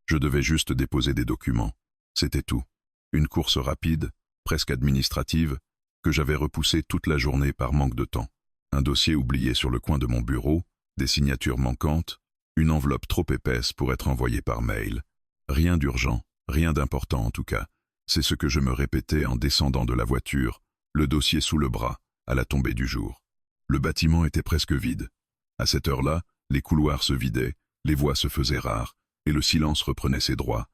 Je devais juste déposer des documents. C'était tout. Une course rapide, presque administrative, que j'avais repoussée toute la journée par manque de temps. Un dossier oublié sur le coin de mon bureau, des signatures manquantes, une enveloppe trop épaisse pour être envoyée par mail. Rien d'urgent, rien d'important en tout cas. C'est ce que je me répétais en descendant de la voiture, le dossier sous le bras, à la tombée du jour. Le bâtiment était presque vide. À cette heure-là, les couloirs se vidaient, les voix se faisaient rares, et le silence reprenait ses droits.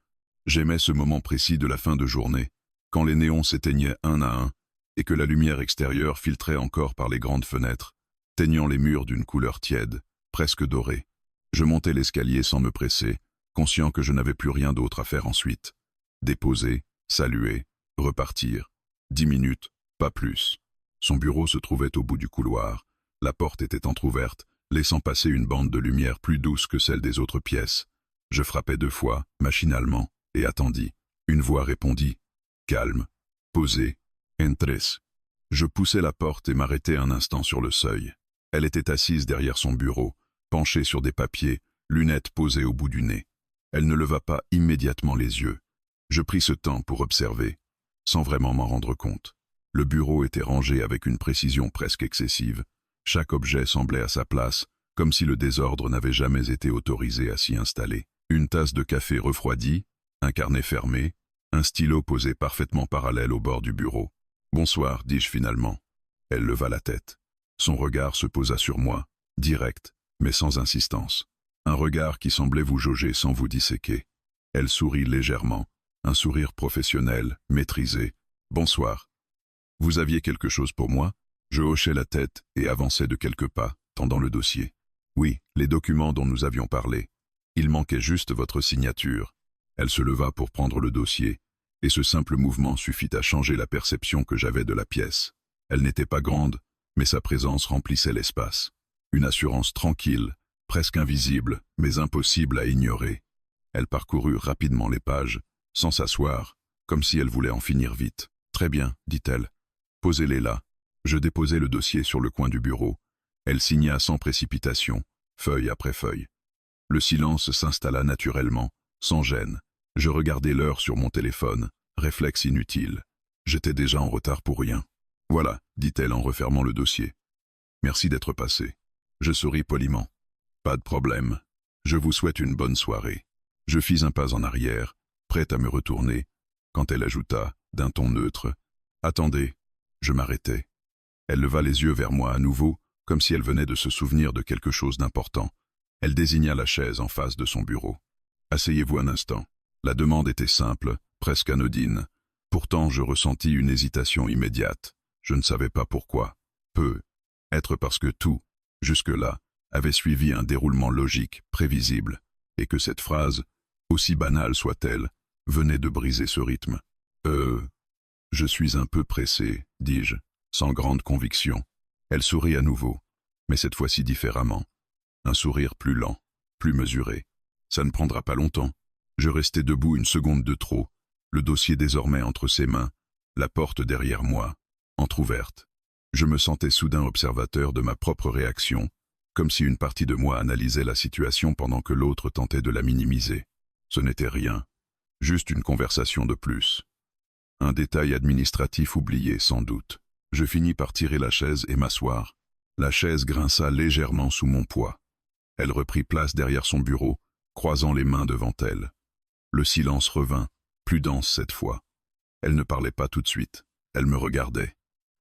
J'aimais ce moment précis de la fin de journée, quand les néons s'éteignaient un à un, et que la lumière extérieure filtrait encore par les grandes fenêtres, teignant les murs d'une couleur tiède, presque dorée. Je montais l'escalier sans me presser, conscient que je n'avais plus rien d'autre à faire ensuite. Déposer, saluer, repartir. 10 minutes, pas plus. Son bureau se trouvait au bout du couloir. La porte était entr'ouverte, laissant passer une bande de lumière plus douce que celle des autres pièces. Je frappai 2 fois, machinalement, et attendis. Une voix répondit. Calme. Posé. Entres. Je poussai la porte et m'arrêtai un instant sur le seuil. Elle était assise derrière son bureau, penchée sur des papiers, lunettes posées au bout du nez. Elle ne leva pas immédiatement les yeux. Je pris ce temps pour observer, sans vraiment m'en rendre compte. Le bureau était rangé avec une précision presque excessive. Chaque objet semblait à sa place, comme si le désordre n'avait jamais été autorisé à s'y installer. Une tasse de café refroidie, un carnet fermé, un stylo posé parfaitement parallèle au bord du bureau. « Bonsoir », dis-je finalement. Elle leva la tête. Son regard se posa sur moi, direct, mais sans insistance. Un regard qui semblait vous jauger sans vous disséquer. Elle sourit légèrement, un sourire professionnel, maîtrisé. « Bonsoir. Vous aviez quelque chose pour moi ?» Je hochai la tête et avançai de quelques pas, tendant le dossier. « Oui, les documents dont nous avions parlé. Il manquait juste votre signature. » Elle se leva pour prendre le dossier, et ce simple mouvement suffit à changer la perception que j'avais de la pièce. Elle n'était pas grande, mais sa présence remplissait l'espace. Une assurance tranquille, presque invisible, mais impossible à ignorer. Elle parcourut rapidement les pages, sans s'asseoir, comme si elle voulait en finir vite. « Très bien, dit-elle. Posez-les là. » Je déposai le dossier sur le coin du bureau. Elle signa sans précipitation, feuille après feuille. Le silence s'installa naturellement, sans gêne. Je regardai l'heure sur mon téléphone, réflexe inutile. J'étais déjà en retard pour rien. « Voilà, » dit-elle en refermant le dossier. « Merci d'être passé. » Je souris poliment. « Pas de problème. Je vous souhaite une bonne soirée. » Je fis un pas en arrière, prête à me retourner, quand elle ajouta, d'un ton neutre, « Attendez. » Je m'arrêtai. Elle leva les yeux vers moi à nouveau, comme si elle venait de se souvenir de quelque chose d'important. Elle désigna la chaise en face de son bureau. « Asseyez-vous un instant. » La demande était simple, presque anodine. Pourtant, je ressentis une hésitation immédiate. Je ne savais pas pourquoi. Être parce que tout, jusque-là, avait suivi un déroulement logique, prévisible, et que cette phrase, aussi banale soit-elle, venait de briser ce rythme. Je suis un peu pressé, dis-je, sans grande conviction. Elle sourit à nouveau, mais cette fois-ci différemment. Un sourire plus lent, plus mesuré. Ça ne prendra pas longtemps. Je restai debout une seconde de trop, le dossier désormais entre ses mains, la porte derrière moi, entr'ouverte. Je me sentais soudain observateur de ma propre réaction, comme si une partie de moi analysait la situation pendant que l'autre tentait de la minimiser. Ce n'était rien, juste une conversation de plus. Un détail administratif oublié, sans doute. Je finis par tirer la chaise et m'asseoir. La chaise grinça légèrement sous mon poids. Elle reprit place derrière son bureau, croisant les mains devant elle. Le silence revint, plus dense cette fois. Elle ne parlait pas tout de suite. Elle me regardait.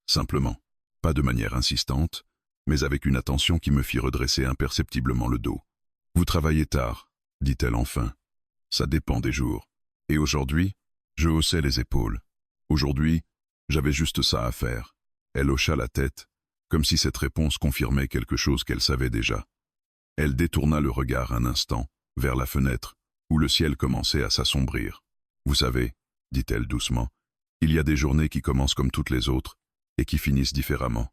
Simplement, pas de manière insistante, mais avec une attention qui me fit redresser imperceptiblement le dos. « Vous travaillez tard, » dit-elle enfin. « Ça dépend des jours. Et aujourd'hui ?» Je haussai les épaules. Aujourd'hui, j'avais juste ça à faire. Elle hocha la tête, comme si cette réponse confirmait quelque chose qu'elle savait déjà. Elle détourna le regard un instant, vers la fenêtre, où le ciel commençait à s'assombrir. « Vous savez, » dit-elle doucement, « il y a des journées qui commencent comme toutes les autres, et qui finissent différemment. »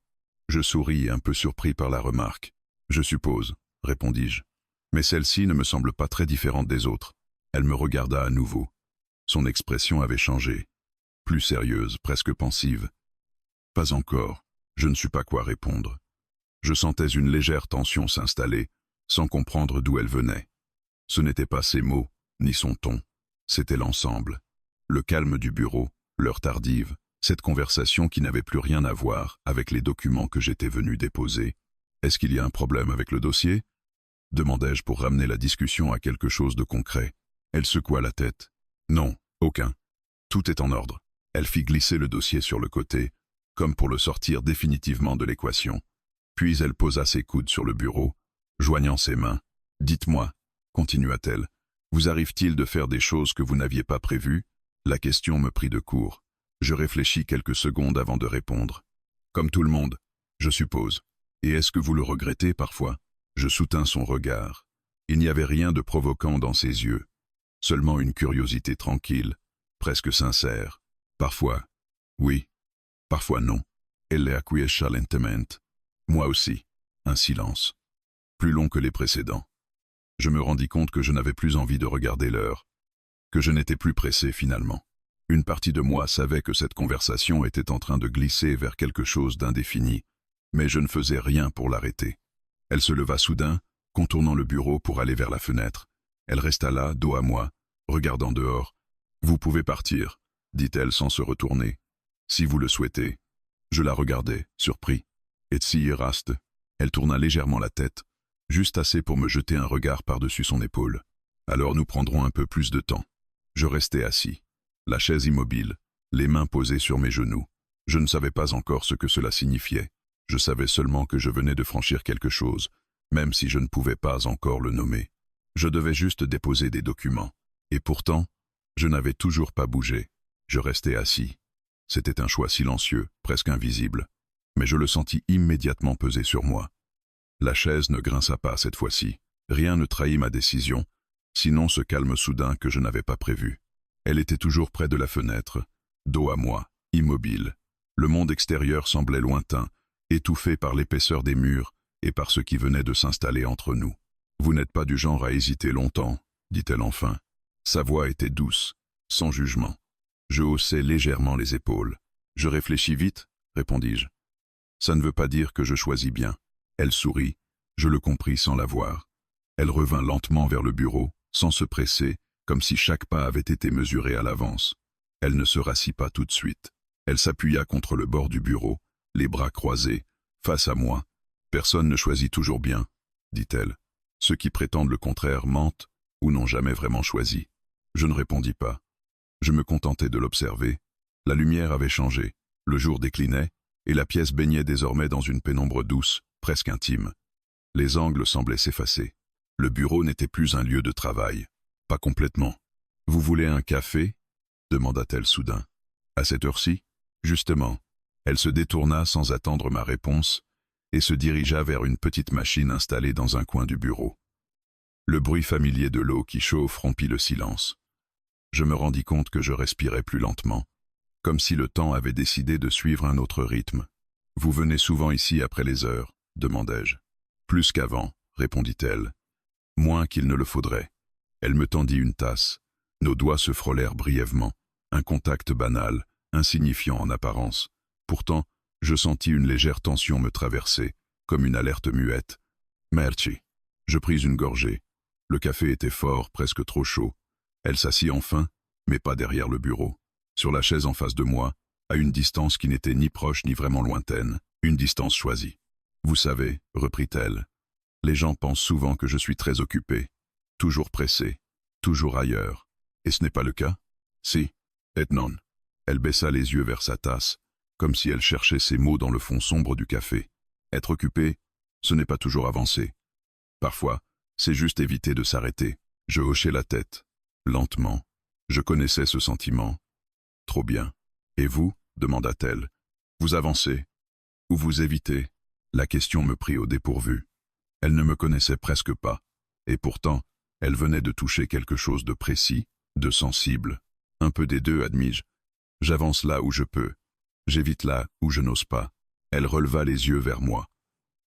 Je souris, un peu surpris par la remarque. « Je suppose, » répondis-je. « Mais celle-ci ne me semble pas très différente des autres. » Elle me regarda à nouveau. Son expression avait changé, plus sérieuse, presque pensive. « Pas encore, je ne sais pas quoi répondre. » Je sentais une légère tension s'installer, sans comprendre d'où elle venait. Ce n'étaient pas ses mots, ni son ton. C'était l'ensemble. Le calme du bureau, l'heure tardive, cette conversation qui n'avait plus rien à voir avec les documents que j'étais venu déposer. « Est-ce qu'il y a un problème avec le dossier ?» demandai-je pour ramener la discussion à quelque chose de concret. Elle secoua la tête. « Non, aucun. Tout est en ordre. » Elle fit glisser le dossier sur le côté, comme pour le sortir définitivement de l'équation. Puis elle posa ses coudes sur le bureau, joignant ses mains. « Dites-moi, » continua-t-elle, « vous arrive-t-il de faire des choses que vous n'aviez pas prévues ?» La question me prit de court. Je réfléchis quelques secondes avant de répondre. « Comme tout le monde, je suppose. Et est-ce que vous le regrettez parfois ?» Je soutins son regard. Il n'y avait rien de provoquant dans ses yeux, seulement une curiosité tranquille, presque sincère. Parfois, oui, parfois non. Elle acquiesça lentement. Moi aussi, un silence, plus long que les précédents. Je me rendis compte que je n'avais plus envie de regarder l'heure, que je n'étais plus pressé finalement. Une partie de moi savait que cette conversation était en train de glisser vers quelque chose d'indéfini, mais je ne faisais rien pour l'arrêter. Elle se leva soudain, contournant le bureau pour aller vers la fenêtre. Elle resta là, dos à moi, regardant dehors. « Vous pouvez partir », dit-elle sans se retourner. « Si vous le souhaitez. » Je la regardai, surpris. « Et si iraste ?» Elle tourna légèrement la tête, juste assez pour me jeter un regard par-dessus son épaule. « Alors nous prendrons un peu plus de temps. » Je restai assis, la chaise immobile, les mains posées sur mes genoux. Je ne savais pas encore ce que cela signifiait. Je savais seulement que je venais de franchir quelque chose, même si je ne pouvais pas encore le nommer. Je devais juste déposer des documents. Et pourtant, je n'avais toujours pas bougé. Je restais assis. C'était un choix silencieux, presque invisible. Mais je le sentis immédiatement peser sur moi. La chaise ne grinça pas cette fois-ci. Rien ne trahit ma décision, sinon ce calme soudain que je n'avais pas prévu. Elle était toujours près de la fenêtre, dos à moi, immobile. Le monde extérieur semblait lointain, étouffé par l'épaisseur des murs et par ce qui venait de s'installer entre nous. « Vous n'êtes pas du genre à hésiter longtemps, » dit-elle enfin. Sa voix était douce, sans jugement. Je haussai légèrement les épaules. « Je réfléchis vite, » répondis-je. « Ça ne veut pas dire que je choisis bien. » Elle sourit, je le compris sans la voir. Elle revint lentement vers le bureau, sans se presser, comme si chaque pas avait été mesuré à l'avance. Elle ne se rassit pas tout de suite. Elle s'appuya contre le bord du bureau, les bras croisés, face à moi. « Personne ne choisit toujours bien, » dit-elle. « Ceux qui prétendent le contraire mentent ou n'ont jamais vraiment choisi. » Je ne répondis pas. Je me contentais de l'observer. La lumière avait changé, le jour déclinait, et la pièce baignait désormais dans une pénombre douce, presque intime. Les angles semblaient s'effacer. Le bureau n'était plus un lieu de travail. Pas complètement. « Vous voulez un café ?» demanda-t-elle soudain. « À cette heure-ci ?» Justement. Elle se détourna sans attendre ma réponse et se dirigea vers une petite machine installée dans un coin du bureau. Le bruit familier de l'eau qui chauffe rompit le silence. Je me rendis compte que je respirais plus lentement, comme si le temps avait décidé de suivre un autre rythme. « Vous venez souvent ici après les heures ?» demandai-je. « Plus qu'avant, » répondit-elle. « Moins qu'il ne le faudrait. » Elle me tendit une tasse. Nos doigts se frôlèrent brièvement, un contact banal, insignifiant en apparence. Pourtant, je sentis une légère tension me traverser, comme une alerte muette. « Merci. » Je pris une gorgée. Le café était fort, presque trop chaud. Elle s'assit enfin, mais pas derrière le bureau. Sur la chaise en face de moi, à une distance qui n'était ni proche ni vraiment lointaine, une distance choisie. « Vous savez, » reprit-elle, « les gens pensent souvent que je suis très occupé, toujours pressé, toujours ailleurs. Et ce n'est pas le cas ? Si, et non. » Elle baissa les yeux vers sa tasse, comme si elle cherchait ses mots dans le fond sombre du café. Être occupé, ce n'est pas toujours avancer. Parfois, c'est juste éviter de s'arrêter. Je hochai la tête, lentement. Je connaissais ce sentiment. Trop bien. Et vous ? demanda-t-elle. Vous avancez ? Ou vous évitez ? La question me prit au dépourvu. Elle ne me connaissait presque pas. Et pourtant, elle venait de toucher quelque chose de précis, de sensible. Un peu des deux, admis-je. J'avance là où je peux. J'évite là où je n'ose pas. Elle releva les yeux vers moi.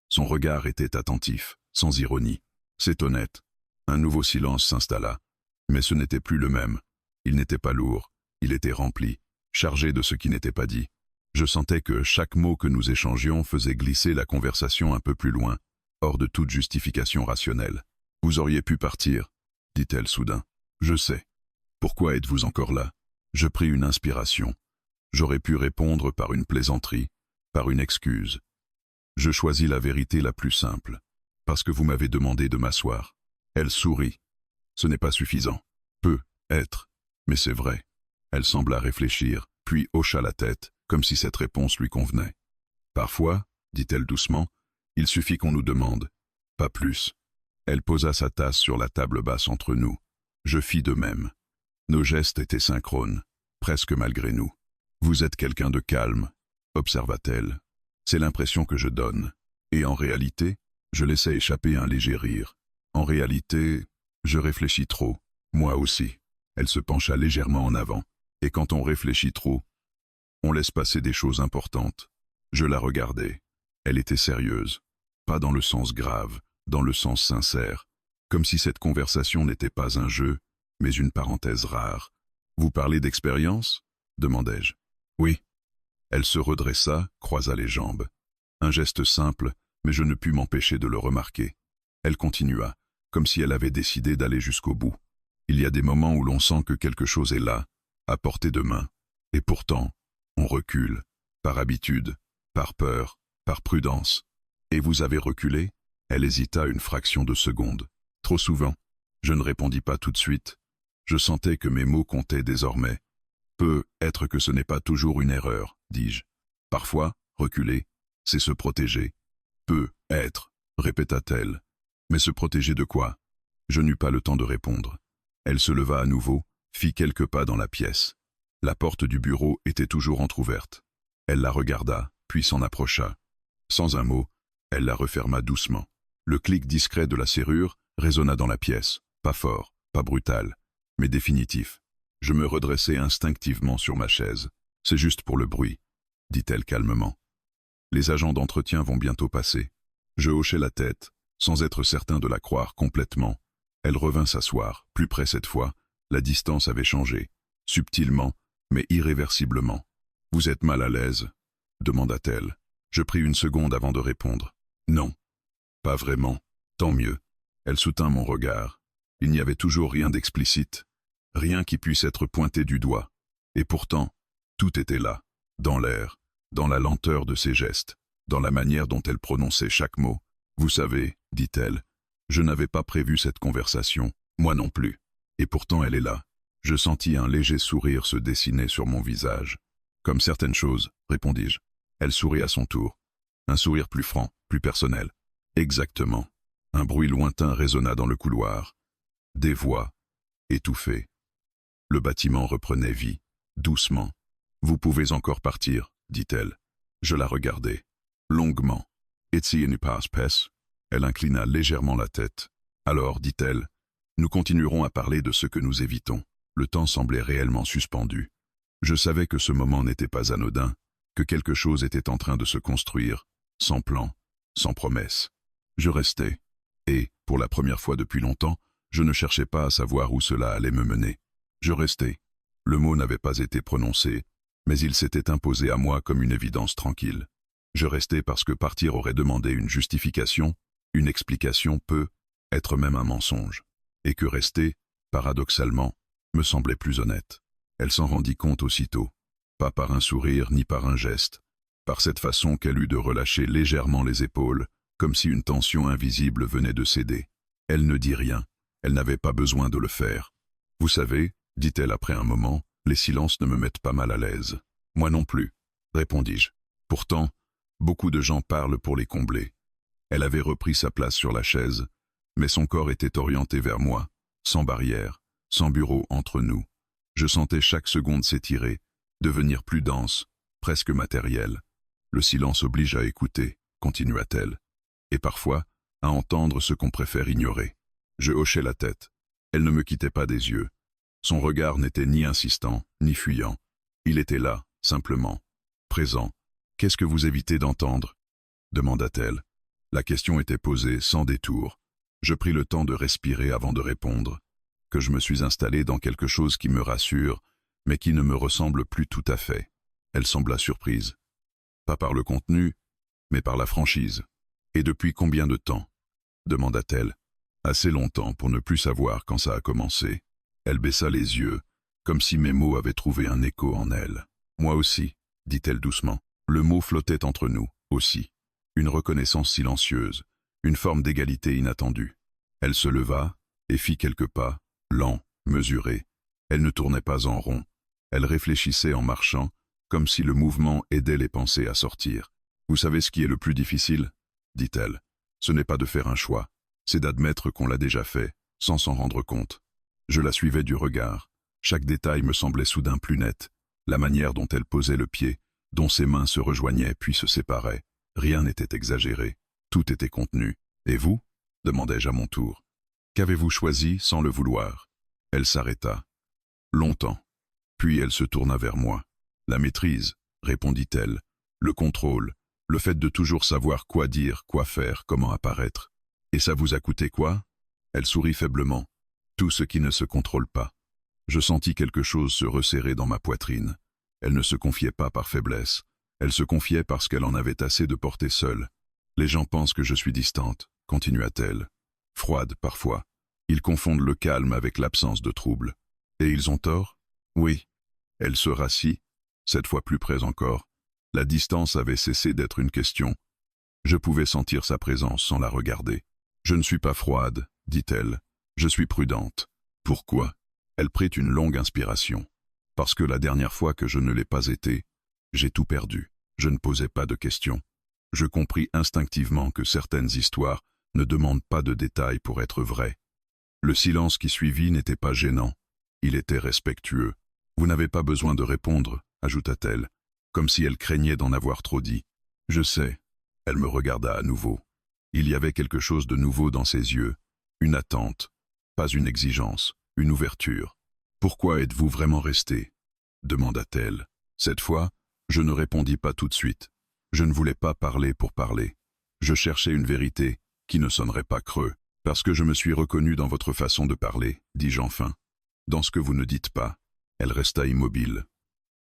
Son regard était attentif, sans ironie. C'est honnête. Un nouveau silence s'installa. Mais ce n'était plus le même. Il n'était pas lourd. Il était rempli, chargé de ce qui n'était pas dit. Je sentais que chaque mot que nous échangions faisait glisser la conversation un peu plus loin, hors de toute justification rationnelle. « Vous auriez pu partir, » dit-elle soudain. Je sais. Pourquoi êtes-vous encore là? Je pris une inspiration. J'aurais pu répondre par une plaisanterie, par une excuse. Je choisis la vérité la plus simple, parce que vous m'avez demandé de m'asseoir. Elle sourit. Ce n'est pas suffisant. Peut être, mais c'est vrai. Elle sembla réfléchir, puis hocha la tête, comme si cette réponse lui convenait. Parfois, dit-elle doucement, il suffit qu'on nous demande. Pas plus. Elle posa sa tasse sur la table basse entre nous. Je fis de même. Nos gestes étaient synchrones, presque malgré nous. Vous êtes quelqu'un de calme, observa-t-elle. C'est l'impression que je donne. Et en réalité, je laissais échapper un léger rire. En réalité, je réfléchis trop. Moi aussi. Elle se pencha légèrement en avant. Et quand on réfléchit trop, on laisse passer des choses importantes. Je la regardais. Elle était sérieuse. Pas dans le sens grave, dans le sens sincère. Comme si cette conversation n'était pas un jeu, mais une parenthèse rare. Vous parlez d'expérience? Demandai-je. Oui. Elle se redressa, croisa les jambes. Un geste simple, mais je ne pus m'empêcher de le remarquer. Elle continua, comme si elle avait décidé d'aller jusqu'au bout. Il y a des moments où l'on sent que quelque chose est là, à portée de main. Et pourtant, on recule, par habitude, par peur, par prudence. Et vous avez reculé? Elle hésita une fraction de seconde. Trop souvent. Je ne répondis pas tout de suite. Je sentais que mes mots comptaient désormais. Peut être que ce n'est pas toujours une erreur, dis-je. Parfois, reculer, c'est se protéger. Peut être, répéta-t-elle. Mais se protéger de quoi? Je n'eus pas le temps de répondre. Elle se leva à nouveau, fit quelques pas dans la pièce. La porte du bureau était toujours entr'ouverte. Elle la regarda, puis s'en approcha. Sans un mot, elle la referma doucement. Le clic discret de la serrure résonna dans la pièce, pas fort, pas brutal, mais définitif. Je me redressai instinctivement sur ma chaise. C'est juste pour le bruit, dit-elle calmement. Les agents d'entretien vont bientôt passer. Je hochai la tête, sans être certain de la croire complètement. Elle revint s'asseoir, plus près cette fois. La distance avait changé, subtilement, mais irréversiblement. « Vous êtes mal à l'aise ?» demanda-t-elle. Je pris une seconde avant de répondre. « Non, pas vraiment. Tant mieux. » Elle soutint mon regard. Il n'y avait toujours rien d'explicite, rien qui puisse être pointé du doigt. Et pourtant, tout était là, dans l'air, dans la lenteur de ses gestes, dans la manière dont elle prononçait chaque mot. « Vous savez, dit-elle, je n'avais pas prévu cette conversation, moi non plus. Et pourtant elle est là. » Je sentis un léger sourire se dessiner sur mon visage. « Comme certaines choses, répondis-je. » Elle sourit à son tour. Un sourire plus franc, plus personnel. « Exactement. » Un bruit lointain résonna dans le couloir. Des voix, étouffées. Le bâtiment reprenait vie, doucement. « Vous pouvez encore partir, dit-elle. Je la regardai. Longuement. « It's in pass pass ?» Elle inclina légèrement la tête. « Alors, dit-elle, nous continuerons à parler de ce que nous évitons. » Le temps semblait réellement suspendu. Je savais que ce moment n'était pas anodin, que quelque chose était en train de se construire, sans plan, sans promesse. Je restais, et, pour la première fois depuis longtemps, je ne cherchais pas à savoir où cela allait me mener. Je restais. Le mot n'avait pas été prononcé, mais il s'était imposé à moi comme une évidence tranquille. Je restais parce que partir aurait demandé une justification, une explication peut être même un mensonge, et que rester, paradoxalement, me semblait plus honnête. Elle s'en rendit compte aussitôt, pas par un sourire ni par un geste, par cette façon qu'elle eut de relâcher légèrement les épaules, comme si une tension invisible venait de céder. Elle ne dit rien, elle n'avait pas besoin de le faire. « Vous savez, dit-elle après un moment, les silences ne me mettent pas mal à l'aise. »« Moi non plus, répondis-je. Pourtant, beaucoup de gens parlent pour les combler. » Elle avait repris sa place sur la chaise, mais son corps était orienté vers moi, sans barrière, sans bureau entre nous. Je sentais chaque seconde s'étirer, devenir plus dense, presque matérielle. Le silence oblige à écouter, continua-t-elle, et parfois à entendre ce qu'on préfère ignorer. Je hochai la tête. Elle ne me quittait pas des yeux. Son regard n'était ni insistant, ni fuyant. Il était là, simplement, présent. « Qu'est-ce que vous évitez d'entendre ?» demanda-t-elle. La question était posée sans détour. Je pris le temps de respirer avant de répondre, que je me suis installé dans quelque chose qui me rassure, mais qui ne me ressemble plus tout à fait. Elle sembla surprise. Pas par le contenu, mais par la franchise. « Et depuis combien de temps ?» demanda-t-elle. « Assez longtemps pour ne plus savoir quand ça a commencé. » Elle baissa les yeux, comme si mes mots avaient trouvé un écho en elle. Moi aussi, dit-elle doucement. Le mot flottait entre nous, aussi. Une reconnaissance silencieuse, une forme d'égalité inattendue. Elle se leva et fit quelques pas, lents, mesurés. Elle ne tournait pas en rond. Elle réfléchissait en marchant, comme si le mouvement aidait les pensées à sortir. Vous savez ce qui est le plus difficile, dit-elle. Ce n'est pas de faire un choix, c'est d'admettre qu'on l'a déjà fait, sans s'en rendre compte. Je la suivais du regard. Chaque détail me semblait soudain plus net. La manière dont elle posait le pied, dont ses mains se rejoignaient puis se séparaient. Rien n'était exagéré. Tout était contenu. Et vous? Demandai-je à mon tour. Qu'avez-vous choisi sans le vouloir? Elle s'arrêta. Longtemps. Puis elle se tourna vers moi. La maîtrise, répondit-elle. Le contrôle. Le fait de toujours savoir quoi dire, quoi faire, comment apparaître. Et ça vous a coûté quoi? Elle sourit faiblement. Tout ce qui ne se contrôle pas. Je sentis quelque chose se resserrer dans ma poitrine. Elle ne se confiait pas par faiblesse. Elle se confiait parce qu'elle en avait assez de porter seule. Les gens pensent que je suis distante, continua-t-elle. Froide, parfois. Ils confondent le calme avec l'absence de trouble. Et ils ont tort? Oui. Elle se rassit, cette fois plus près encore. La distance avait cessé d'être une question. Je pouvais sentir sa présence sans la regarder. Je ne suis pas froide, dit-elle. Je suis prudente. Pourquoi? Elle prit une longue inspiration. Parce que la dernière fois que je ne l'ai pas été, j'ai tout perdu. Je ne posais pas de questions. Je compris instinctivement que certaines histoires ne demandent pas de détails pour être vraies. Le silence qui suivit n'était pas gênant. Il était respectueux. Vous n'avez pas besoin de répondre, ajouta-t-elle, comme si elle craignait d'en avoir trop dit. Je sais. Elle me regarda à nouveau. Il y avait quelque chose de nouveau dans ses yeux. Une attente. Pas une exigence. Une ouverture. Pourquoi êtes-vous vraiment resté? Demanda-t-elle. Cette fois, je ne répondis pas tout de suite. Je ne voulais pas parler pour parler. Je cherchais une vérité qui ne sonnerait pas creux. Parce que je me suis reconnu dans votre façon de parler, dis-je enfin. Dans ce que vous ne dites pas. Elle resta immobile.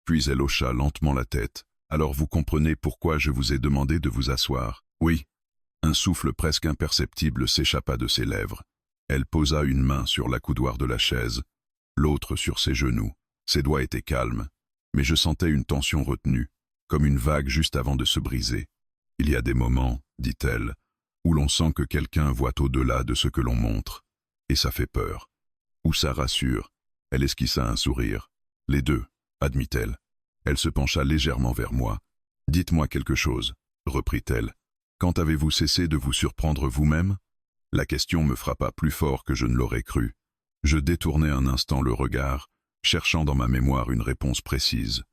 Puis elle hocha lentement la tête. Alors vous comprenez pourquoi je vous ai demandé de vous asseoir. Oui. Un souffle presque imperceptible s'échappa de ses lèvres. Elle posa une main sur l'accoudoir de la chaise, l'autre sur ses genoux. Ses doigts étaient calmes, mais je sentais une tension retenue, comme une vague juste avant de se briser. Il y a des moments, dit-elle, où l'on sent que quelqu'un voit au-delà de ce que l'on montre, et ça fait peur. Ou ça rassure. Elle esquissa un sourire. Les deux, admit-elle. Elle se pencha légèrement vers moi. Dites-moi quelque chose, reprit-elle. Quand avez-vous cessé de vous surprendre vous-même? La question me frappa plus fort que je ne l'aurais cru. Je détournai un instant le regard, cherchant dans ma mémoire une réponse précise.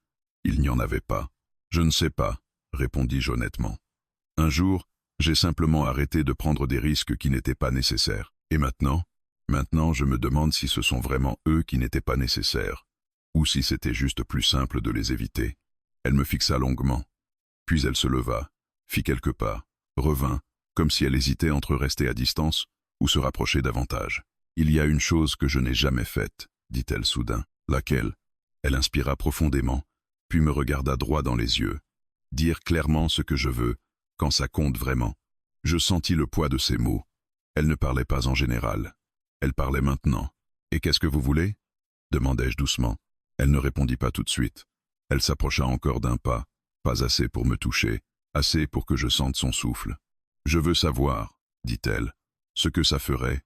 Il n'y en avait pas. Je ne sais pas, répondis-je honnêtement. Un jour, j'ai simplement arrêté de prendre des risques qui n'étaient pas nécessaires. Et maintenant? Maintenant, je me demande si ce sont vraiment eux qui n'étaient pas nécessaires, ou si c'était juste plus simple de les éviter. Elle me fixa longuement. Puis elle se leva, fit quelques pas, revint, comme si elle hésitait entre rester à distance ou se rapprocher davantage. « Il y a une chose que je n'ai jamais faite, dit-elle soudain. Laquelle? » Elle inspira profondément, puis me regarda droit dans les yeux. Dire clairement ce que je veux, quand ça compte vraiment. Je sentis le poids de ses mots. Elle ne parlait pas en général. Elle parlait maintenant. « Et qu'est-ce que vous voulez ?» demandai-je doucement. Elle ne répondit pas tout de suite. Elle s'approcha encore d'un pas, pas assez pour me toucher, assez pour que je sente son souffle. « Je veux savoir, dit-elle, ce que ça ferait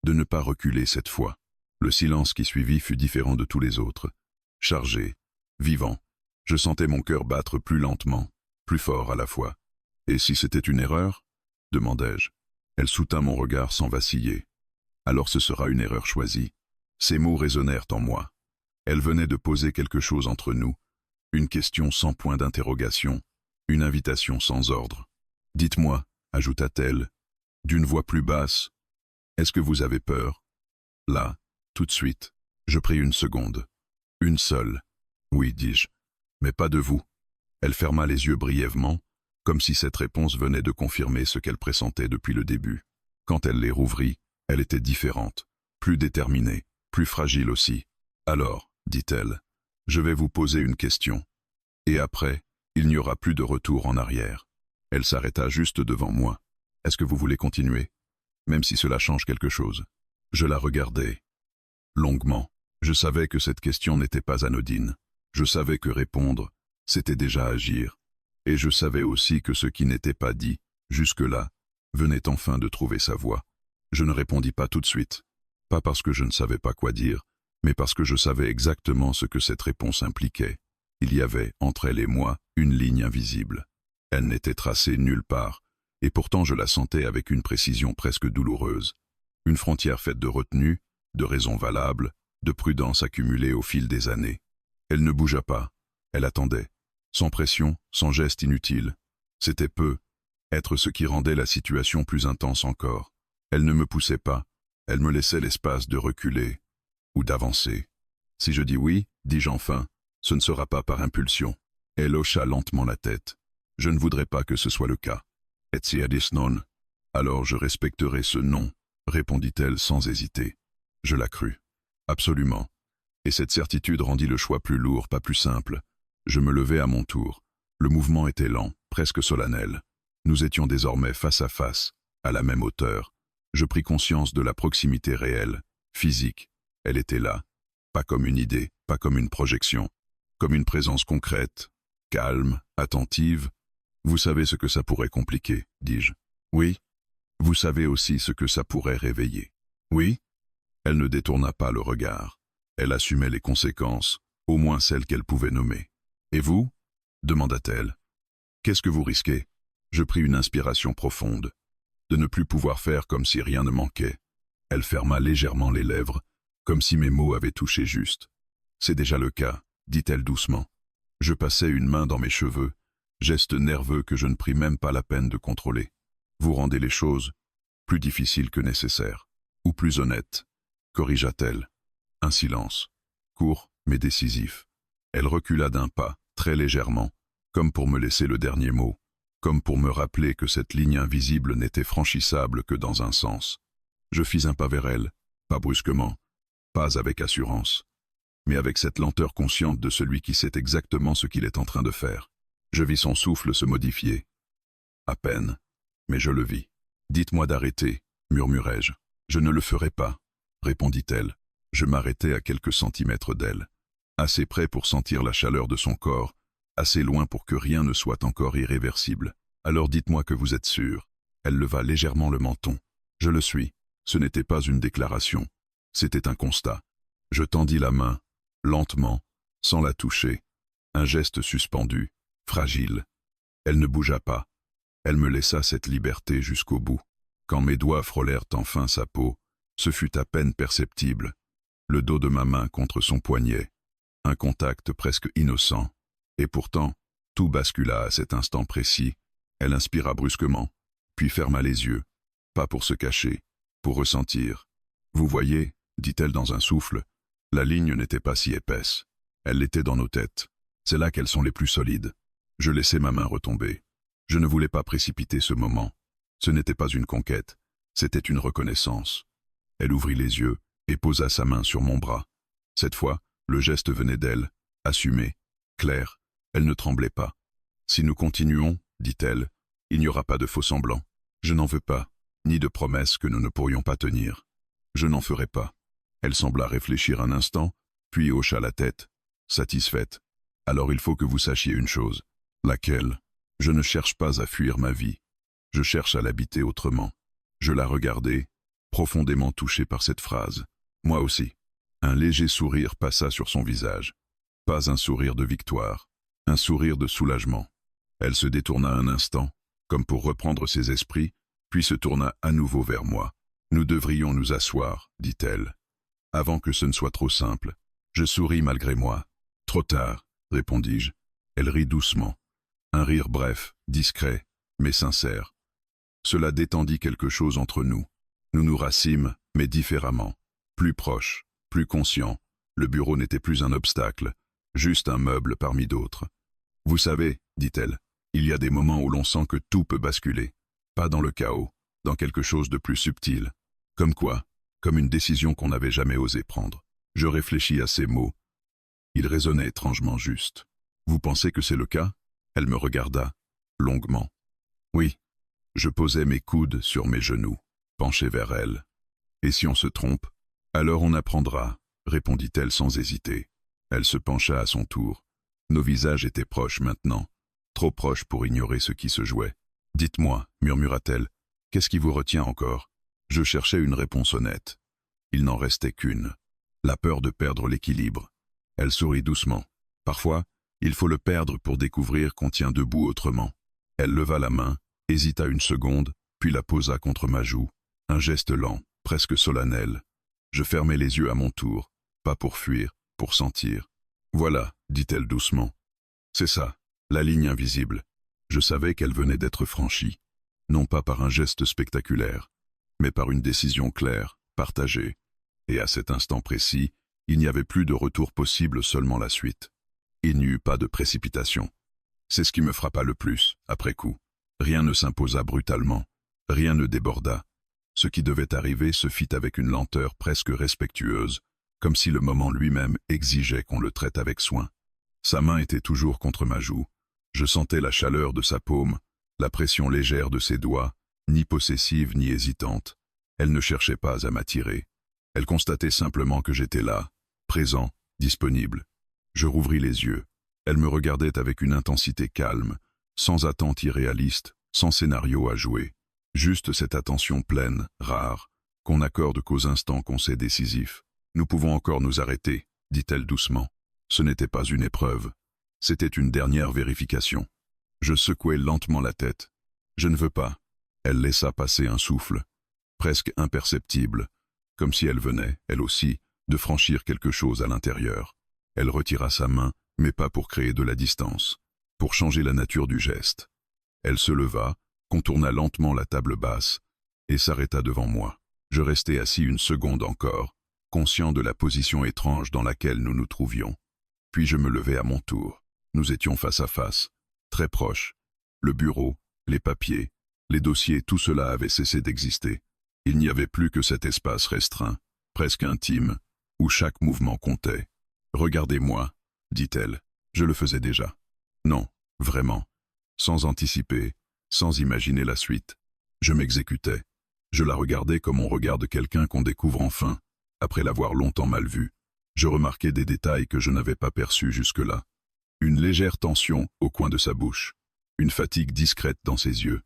de ne pas reculer cette fois. » Le silence qui suivit fut différent de tous les autres. Chargé, vivant. Je sentais mon cœur battre plus lentement, plus fort à la fois. « Et si c'était une erreur ?» demandai-je. Elle soutint mon regard sans vaciller. « Alors ce sera une erreur choisie. » Ces mots résonnèrent en moi. Elle venait de poser quelque chose entre nous, une question sans point d'interrogation, une invitation sans ordre. « Dites-moi, » ajouta-t-elle, d'une voix plus basse, « est-ce que vous avez peur ?» Là, tout de suite, je pris une seconde. Une seule. « Oui, dis-je, mais pas de vous. » Elle ferma les yeux brièvement, comme si cette réponse venait de confirmer ce qu'elle pressentait depuis le début. Quand elle les rouvrit, elle était différente, plus déterminée, plus fragile aussi. « Alors, dit-elle, je vais vous poser une question. Et après, il n'y aura plus de retour en arrière. » Elle s'arrêta juste devant moi. « Est-ce que vous voulez continuer, même si cela change quelque chose ?» Je la regardai. longuement. Je savais que cette question n'était pas anodine. Je savais que répondre, c'était déjà agir. Et je savais aussi que ce qui n'était pas dit, jusque-là, venait enfin de trouver sa voie. Je ne répondis pas tout de suite. Pas parce que je ne savais pas quoi dire, mais parce que je savais exactement ce que cette réponse impliquait. Il y avait, entre elle et moi, une ligne invisible. Elle n'était tracée nulle part, et pourtant je la sentais avec une précision presque douloureuse. Une frontière faite de retenue, de raisons valables, de prudence accumulée au fil des années. Elle ne bougea pas, elle attendait, sans pression, sans geste inutile. C'était peu, être ce qui rendait la situation plus intense encore. Elle ne me poussait pas, elle me laissait l'espace de reculer ou d'avancer. Si je dis oui, dis-je enfin, ce ne sera pas par impulsion. Elle hocha lentement la tête. Je ne voudrais pas que ce soit le cas. Etsi adis non. Alors je respecterai ce non, répondit-elle sans hésiter. Je la crus. Absolument. Et cette certitude rendit le choix plus lourd, pas plus simple. Je me levai à mon tour. Le mouvement était lent, presque solennel. Nous étions désormais face à face, à la même hauteur. Je pris conscience de la proximité réelle, physique. Elle était là. Pas comme une idée, pas comme une projection. Comme une présence concrète, calme, attentive. Vous savez ce que ça pourrait compliquer, dis-je. Oui. Vous savez aussi ce que ça pourrait réveiller. Oui. Elle ne détourna pas le regard. Elle assumait les conséquences, au moins celles qu'elle pouvait nommer. Et vous? Demanda-t-elle. Qu'est-ce que vous risquez? Je pris une inspiration profonde. De ne plus pouvoir faire comme si rien ne manquait. Elle ferma légèrement les lèvres, comme si mes mots avaient touché juste. C'est déjà le cas, dit-elle doucement. Je passai une main dans mes cheveux, geste nerveux que je ne pris même pas la peine de contrôler. Vous rendez les choses plus difficiles que nécessaires, ou plus honnêtes, corrigea-t-elle. Un silence, court mais décisif. Elle recula d'un pas, très légèrement, comme pour me laisser le dernier mot, comme pour me rappeler que cette ligne invisible n'était franchissable que dans un sens. Je fis un pas vers elle, pas brusquement, pas avec assurance, mais avec cette lenteur consciente de celui qui sait exactement ce qu'il est en train de faire. Je vis son souffle se modifier. À peine, mais je le vis. Dites-moi d'arrêter, murmurai-je. Je ne le ferai pas, répondit-elle. Je m'arrêtai à quelques centimètres d'elle, assez près pour sentir la chaleur de son corps, assez loin pour que rien ne soit encore irréversible. Alors dites-moi que vous êtes sûr. Elle leva légèrement le menton. Je le suis. Ce n'était pas une déclaration. C'était un constat. Je tendis la main, lentement, sans la toucher. Un geste suspendu, fragile. Elle ne bougea pas. Elle me laissa cette liberté jusqu'au bout. Quand mes doigts frôlèrent enfin sa peau, ce fut à peine perceptible. Le dos de ma main contre son poignet. Un contact presque innocent. Et pourtant, tout bascula à cet instant précis. Elle inspira brusquement, puis ferma les yeux. Pas pour se cacher, pour ressentir. Vous voyez, dit-elle dans un souffle, la ligne n'était pas si épaisse. Elle l'était dans nos têtes. C'est là qu'elles sont les plus solides. Je laissai ma main retomber. Je ne voulais pas précipiter ce moment. Ce n'était pas une conquête, c'était une reconnaissance. Elle ouvrit les yeux et posa sa main sur mon bras. Cette fois, le geste venait d'elle, assumé, clair. Elle ne tremblait pas. Si nous continuons, dit-elle, il n'y aura pas de faux-semblants. Je n'en veux pas, ni de promesses que nous ne pourrions pas tenir. Je n'en ferai pas. Elle sembla réfléchir un instant, puis hocha la tête, satisfaite. Alors il faut que vous sachiez une chose. Laquelle? Je ne cherche pas à fuir ma vie. Je cherche à l'habiter autrement. Je la regardai, profondément touché par cette phrase. Moi aussi. Un léger sourire passa sur son visage. Pas un sourire de victoire, un sourire de soulagement. Elle se détourna un instant, comme pour reprendre ses esprits, puis se tourna à nouveau vers moi. Nous devrions nous asseoir, dit-elle. Avant que ce ne soit trop simple, je souris malgré moi. Trop tard, répondis-je. Elle rit doucement. Un rire bref, discret, mais sincère. Cela détendit quelque chose entre nous. Nous nous rassîmes, mais différemment. Plus proches, plus conscients. Le bureau n'était plus un obstacle, juste un meuble parmi d'autres. Vous savez, dit-elle, il y a des moments où l'on sent que tout peut basculer. Pas dans le chaos, dans quelque chose de plus subtil. Comme quoi? Comme une décision qu'on n'avait jamais osé prendre. Je réfléchis à ces mots. Ils résonnaient étrangement justes. Vous pensez que c'est le cas? Elle me regarda, longuement. Oui. Je posai mes coudes sur mes genoux, penché vers elle. Et si on se trompe? Alors on apprendra, répondit-elle sans hésiter. Elle se pencha à son tour. Nos visages étaient proches maintenant, trop proches pour ignorer ce qui se jouait. « Dites-moi, murmura-t-elle, qu'est-ce qui vous retient encore ?» Je cherchais une réponse honnête. Il n'en restait qu'une. La peur de perdre l'équilibre. Elle sourit doucement. Parfois, il faut le perdre pour découvrir qu'on tient debout autrement. Elle leva la main, hésita une seconde, puis la posa contre ma joue. Un geste lent, presque solennel. Je fermai les yeux à mon tour, pas pour fuir, pour sentir. « Voilà, dit-elle doucement. C'est ça, la ligne invisible. » Je savais qu'elle venait d'être franchie, non pas par un geste spectaculaire, mais par une décision claire, partagée. Et à cet instant précis, il n'y avait plus de retour possible, seulement la suite. Il n'y eut pas de précipitation. C'est ce qui me frappa le plus, après coup. Rien ne s'imposa brutalement, rien ne déborda. Ce qui devait arriver se fit avec une lenteur presque respectueuse, comme si le moment lui-même exigeait qu'on le traite avec soin. Sa main était toujours contre ma joue. Je sentais la chaleur de sa paume, la pression légère de ses doigts, ni possessive ni hésitante. Elle ne cherchait pas à m'attirer. Elle constatait simplement que j'étais là, présent, disponible. Je rouvris les yeux. Elle me regardait avec une intensité calme, sans attente irréaliste, sans scénario à jouer. Juste cette attention pleine, rare, qu'on n'accorde qu'aux instants qu'on sait décisifs. « Nous pouvons encore nous arrêter, » dit-elle doucement. Ce n'était pas une épreuve. C'était une dernière vérification. Je secouai lentement la tête. « Je ne veux pas. » Elle laissa passer un souffle, presque imperceptible, comme si elle venait, elle aussi, de franchir quelque chose à l'intérieur. Elle retira sa main, mais pas pour créer de la distance, pour changer la nature du geste. Elle se leva, contourna lentement la table basse, et s'arrêta devant moi. Je restai assis une seconde encore, conscient de la position étrange dans laquelle nous nous trouvions. Puis je me levai à mon tour. Nous étions face à face, très proches. Le bureau, les papiers, les dossiers, tout cela avait cessé d'exister. Il n'y avait plus que cet espace restreint, presque intime, où chaque mouvement comptait. « Regardez-moi, » dit-elle. Je le faisais déjà. Non, vraiment. Sans anticiper, sans imaginer la suite. Je m'exécutais. Je la regardais comme on regarde quelqu'un qu'on découvre enfin, après l'avoir longtemps mal vu. Je remarquais des détails que je n'avais pas perçus jusque-là. Une légère tension au coin de sa bouche, une fatigue discrète dans ses yeux,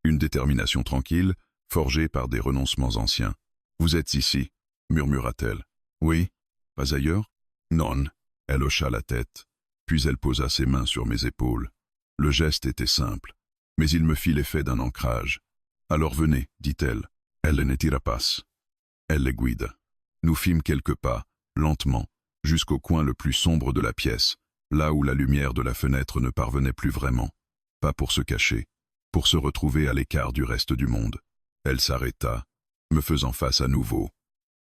une détermination tranquille, forgée par des renoncements anciens. « Vous êtes ici » murmura-t-elle. « Oui. Pas ailleurs ?»« Non. » Elle hocha la tête, puis elle posa ses mains sur mes épaules. Le geste était simple, mais il me fit l'effet d'un ancrage. « Alors venez, dit-elle. Elle ne tira pas. » Elle les guida. Nous fîmes quelques pas, lentement, jusqu'au coin le plus sombre de la pièce, là où la lumière de la fenêtre ne parvenait plus vraiment. Pas pour se cacher, pour se retrouver à l'écart du reste du monde. Elle s'arrêta, me faisant face à nouveau.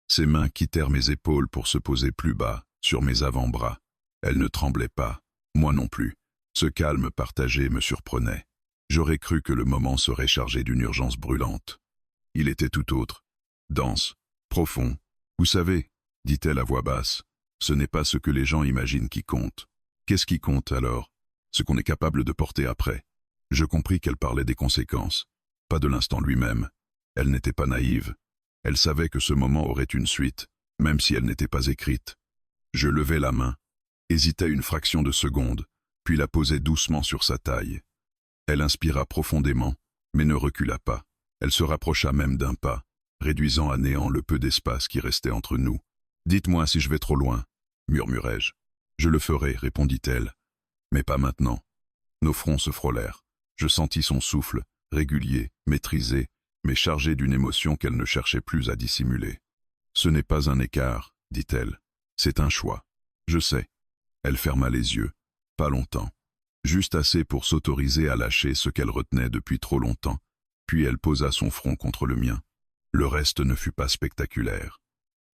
Ses mains quittèrent mes épaules pour se poser plus bas, sur mes avant-bras. Elle ne tremblait pas, moi non plus. Ce calme partagé me surprenait. J'aurais cru que le moment serait chargé d'une urgence brûlante. Il était tout autre, dense, profond. « Vous savez, » dit-elle à voix basse, « ce n'est pas ce que les gens imaginent qui compte. Qu'est-ce qui compte alors? Ce qu'on est capable de porter après. » Je compris qu'elle parlait des conséquences, pas de l'instant lui-même. Elle n'était pas naïve. Elle savait que ce moment aurait une suite, même si elle n'était pas écrite. Je levai la main, hésitai une fraction de seconde, puis la posai doucement sur sa taille. Elle inspira profondément, mais ne recula pas. Elle se rapprocha même d'un pas, réduisant à néant le peu d'espace qui restait entre nous. « Dites-moi si je vais trop loin, » murmurai-je. « Je le ferai, » répondit-elle. « Mais pas maintenant. » Nos fronts se frôlèrent. Je sentis son souffle, régulier, maîtrisé, mais chargé d'une émotion qu'elle ne cherchait plus à dissimuler. « Ce n'est pas un écart, » dit-elle. « C'est un choix. Je sais. » Elle ferma les yeux. Pas longtemps. Juste assez pour s'autoriser à lâcher ce qu'elle retenait depuis trop longtemps, puis elle posa son front contre le mien. Le reste ne fut pas spectaculaire.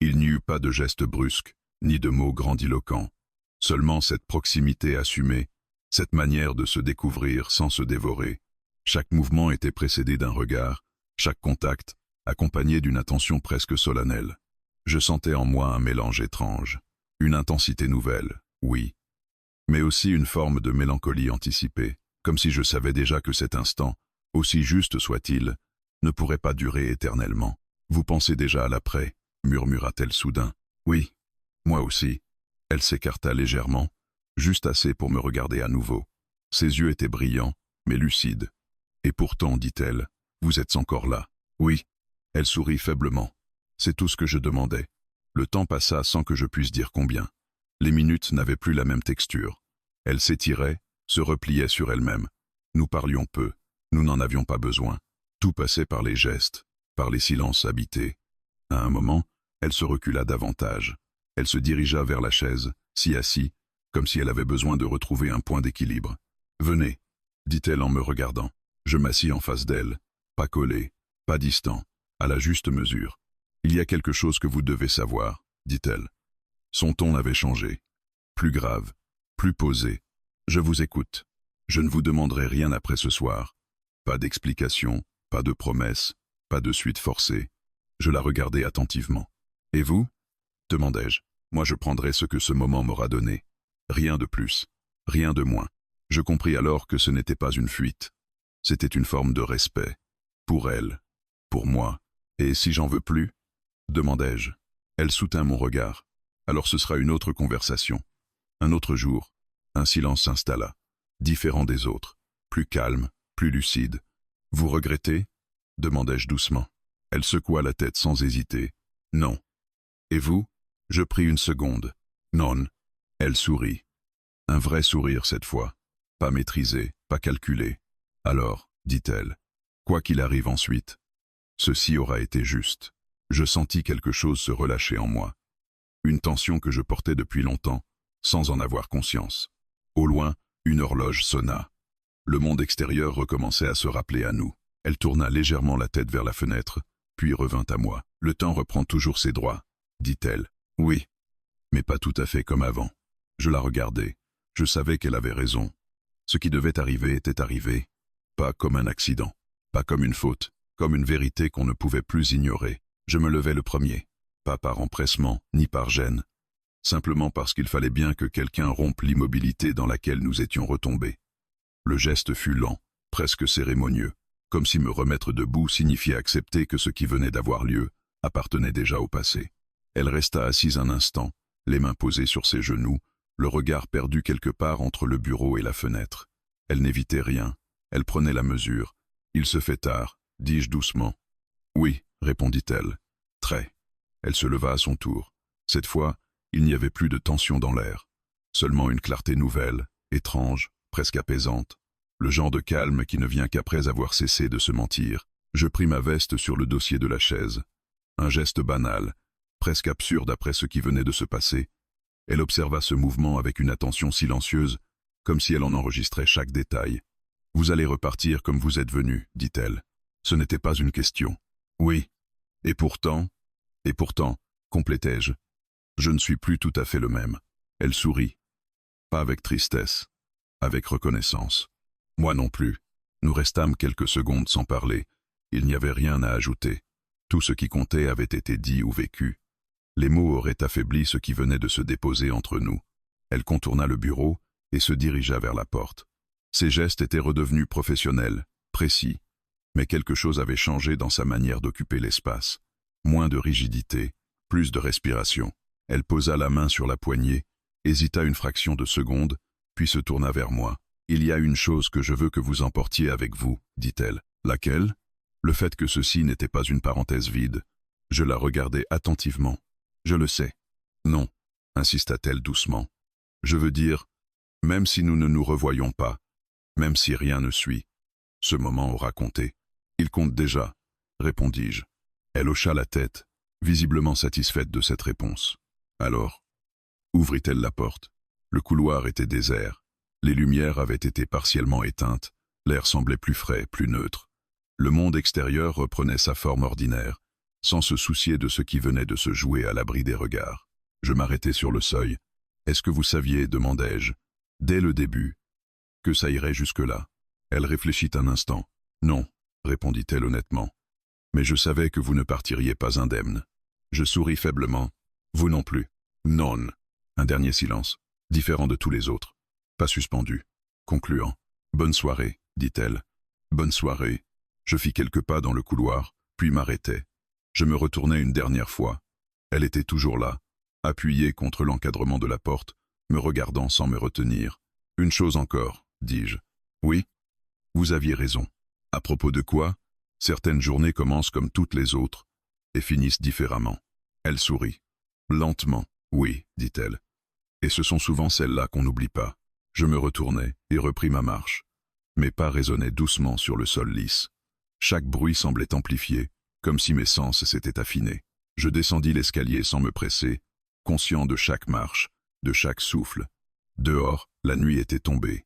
Il n'y eut pas de gestes brusques, ni de mots grandiloquents. Seulement cette proximité assumée, cette manière de se découvrir sans se dévorer. Chaque mouvement était précédé d'un regard, chaque contact, accompagné d'une attention presque solennelle. Je sentais en moi un mélange étrange, une intensité nouvelle, oui, mais aussi une forme de mélancolie anticipée, comme si je savais déjà que cet instant, aussi juste soit-il, ne pourrait pas durer éternellement. « Vous pensez déjà à l'après » murmura-t-elle soudain. « Oui. » Moi aussi. Elle s'écarta légèrement, juste assez pour me regarder à nouveau. Ses yeux étaient brillants, mais lucides. Et pourtant, dit-elle, vous êtes encore là. Oui. Elle sourit faiblement. C'est tout ce que je demandais. Le temps passa sans que je puisse dire combien. Les minutes n'avaient plus la même texture. Elle s'étirait, se repliait sur elle-même. Nous parlions peu, nous n'en avions pas besoin. Tout passait par les gestes, par les silences habités. À un moment, elle se recula davantage. Elle se dirigea vers la chaise, s'y assit, comme si elle avait besoin de retrouver un point d'équilibre. « Venez », dit-elle en me regardant. Je m'assis en face d'elle, pas collé, pas distant, à la juste mesure. « Il y a quelque chose que vous devez savoir », dit-elle. Son ton avait changé. Plus grave, plus posé. « Je vous écoute. Je ne vous demanderai rien après ce soir. Pas d'explication, pas de promesses, pas de suite forcée. » Je la regardai attentivement. « Et vous ?» demandai-je. « Moi je prendrai ce que ce moment m'aura donné. Rien de plus, rien de moins. » Je compris alors que ce n'était pas une fuite. C'était une forme de respect. Pour elle, pour moi. « Et si j'en veux plus ?» demandai-je. Elle soutint mon regard. « Alors ce sera une autre conversation. Un autre jour. » Un silence s'installa, différent des autres, plus calme, plus lucide. « Vous regrettez ?» demandai-je doucement. Elle secoua la tête sans hésiter. « Non. » « Et vous ?» Je pris une seconde. « Non. » Elle sourit. Un vrai sourire cette fois. Pas maîtrisé, pas calculé. « Alors, dit-elle, quoi qu'il arrive ensuite, ceci aura été juste. » Je sentis quelque chose se relâcher en moi. Une tension que je portais depuis longtemps, sans en avoir conscience. Au loin, une horloge sonna. Le monde extérieur recommençait à se rappeler à nous. Elle tourna légèrement la tête vers la fenêtre, puis revint à moi. « Le temps reprend toujours ses droits, » dit-elle. « Oui, mais pas tout à fait comme avant. » Je la regardais. Je savais qu'elle avait raison. Ce qui devait arriver était arrivé. Pas comme un accident, pas comme une faute, comme une vérité qu'on ne pouvait plus ignorer. Je me levai le premier, pas par empressement, ni par gêne. Simplement parce qu'il fallait bien que quelqu'un rompe l'immobilité dans laquelle nous étions retombés. Le geste fut lent, presque cérémonieux, comme si me remettre debout signifiait accepter que ce qui venait d'avoir lieu appartenait déjà au passé. Elle resta assise un instant, les mains posées sur ses genoux, le regard perdu quelque part entre le bureau et la fenêtre. Elle n'évitait rien, elle prenait la mesure. « Il se fait tard », dis-je doucement. « Oui », répondit-elle. « Très. » Elle se leva à son tour. Cette fois, il n'y avait plus de tension dans l'air. Seulement une clarté nouvelle, étrange, presque apaisante. Le genre de calme qui ne vient qu'après avoir cessé de se mentir. Je pris ma veste sur le dossier de la chaise. Un geste banal, presque absurde après ce qui venait de se passer. Elle observa ce mouvement avec une attention silencieuse, comme si elle en enregistrait chaque détail. « Vous allez repartir comme vous êtes venu, dit-elle. Ce n'était pas une question. »« Oui. Et pourtant, complétai-je, je ne suis plus tout à fait le même. » Elle sourit. Pas avec tristesse, avec reconnaissance. Moi non plus. Nous restâmes quelques secondes sans parler. Il n'y avait rien à ajouter. Tout ce qui comptait avait été dit ou vécu. Les mots auraient affaibli ce qui venait de se déposer entre nous. Elle contourna le bureau et se dirigea vers la porte. Ses gestes étaient redevenus professionnels, précis, mais quelque chose avait changé dans sa manière d'occuper l'espace. Moins de rigidité, plus de respiration. Elle posa la main sur la poignée, hésita une fraction de seconde, puis se tourna vers moi. « Il y a une chose que je veux que vous emportiez avec vous, » dit-elle. « Laquelle ? » Le fait que ceci n'était pas une parenthèse vide. Je la regardai attentivement. « Je le sais. »« Non, » insista-t-elle doucement. « Je veux dire, même si nous ne nous revoyons pas, même si rien ne suit, ce moment aura compté. »« Il compte déjà, » répondis-je. Elle hocha la tête, visiblement satisfaite de cette réponse. Alors, ouvrit-elle la porte. Le couloir était désert. Les lumières avaient été partiellement éteintes. L'air semblait plus frais, plus neutre. Le monde extérieur reprenait sa forme ordinaire, sans se soucier de ce qui venait de se jouer à l'abri des regards. Je m'arrêtai sur le seuil. « Est-ce que vous saviez, demandai-je, dès le début, que ça irait jusque-là » Elle réfléchit un instant. « Non, » répondit-elle honnêtement. « Mais je savais que vous ne partiriez pas indemne. » Je souris faiblement. « Vous non plus. »« Non. » Un dernier silence, différent de tous les autres. Pas suspendu. Concluant. « Bonne soirée, » dit-elle. « Bonne soirée. » Je fis quelques pas dans le couloir, puis m'arrêtai. Je me retournai une dernière fois. Elle était toujours là, appuyé contre l'encadrement de la porte, me regardant sans me retenir. « Une chose encore, dis-je. Oui, vous aviez raison. À propos de quoi, certaines journées commencent comme toutes les autres et finissent différemment. » Elle sourit. « Lentement, oui, dit-elle. Et ce sont souvent celles-là qu'on n'oublie pas. » Je me retournai et repris ma marche. Mes pas résonnaient doucement sur le sol lisse. Chaque bruit semblait amplifié, comme si mes sens s'étaient affinés. Je descendis l'escalier sans me presser, conscient de chaque marche, de chaque souffle. Dehors, la nuit était tombée.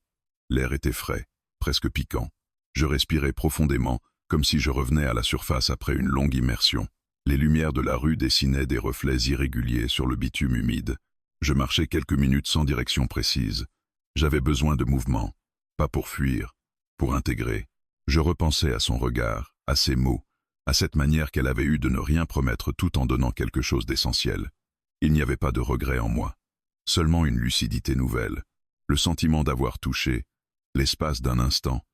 L'air était frais, presque piquant. Je respirais profondément, comme si je revenais à la surface après une longue immersion. Les lumières de la rue dessinaient des reflets irréguliers sur le bitume humide. Je marchais quelques minutes sans direction précise. J'avais besoin de mouvement, pas pour fuir, pour intégrer. Je repensais à son regard, à ses mots, à cette manière qu'elle avait eue de ne rien promettre tout en donnant quelque chose d'essentiel. Il n'y avait pas de regret en moi, seulement une lucidité nouvelle, le sentiment d'avoir touché, l'espace d'un instant,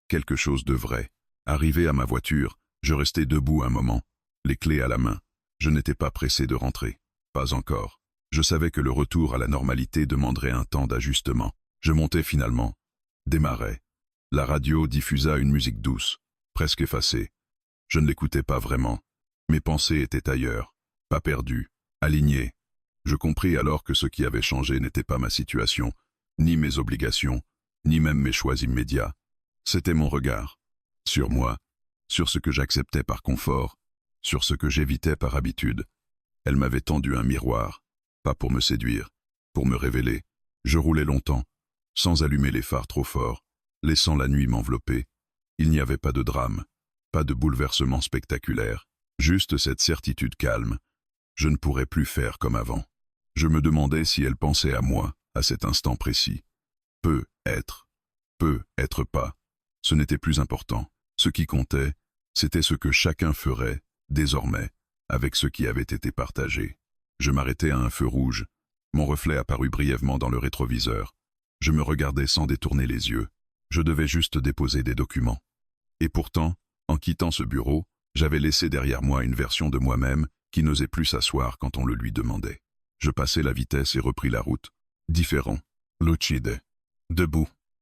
quelque chose de vrai. Arrivé à ma voiture, je restai debout un moment, les clés à la main. Je n'étais pas pressé de rentrer, pas encore. Je savais que le retour à la normalité demanderait un temps d'ajustement. Je montai finalement, démarrai. La radio diffusa une musique douce, presque effacée. Je ne l'écoutais pas vraiment. Mes pensées étaient ailleurs, pas perdues, alignées. Je compris alors que ce qui avait changé n'était pas ma situation, ni mes obligations, ni même mes choix immédiats. C'était mon regard, sur moi, sur ce que j'acceptais par confort, sur ce que j'évitais par habitude. Elle m'avait tendu un miroir, pas pour me séduire, pour me révéler. Je roulais longtemps, sans allumer les phares trop forts, laissant la nuit m'envelopper. Il n'y avait pas de drame, pas de bouleversement spectaculaire, juste cette certitude calme. Je ne pourrais plus faire comme avant. Je me demandais si elle pensait à moi, à cet instant précis. Peut être pas. Ce n'était plus important. Ce qui comptait, c'était ce que chacun ferait, désormais, avec ce qui avait été partagé. Je m'arrêtai à un feu rouge. Mon reflet apparut brièvement dans le rétroviseur. Je me regardais sans détourner les yeux. Je devais juste déposer des documents. Et pourtant, en quittant ce bureau, j'avais laissé derrière moi une version de moi-même qui n'osait plus s'asseoir quand on le lui demandait. Je passai la vitesse et repris la route. Différent. Lucide. Debout.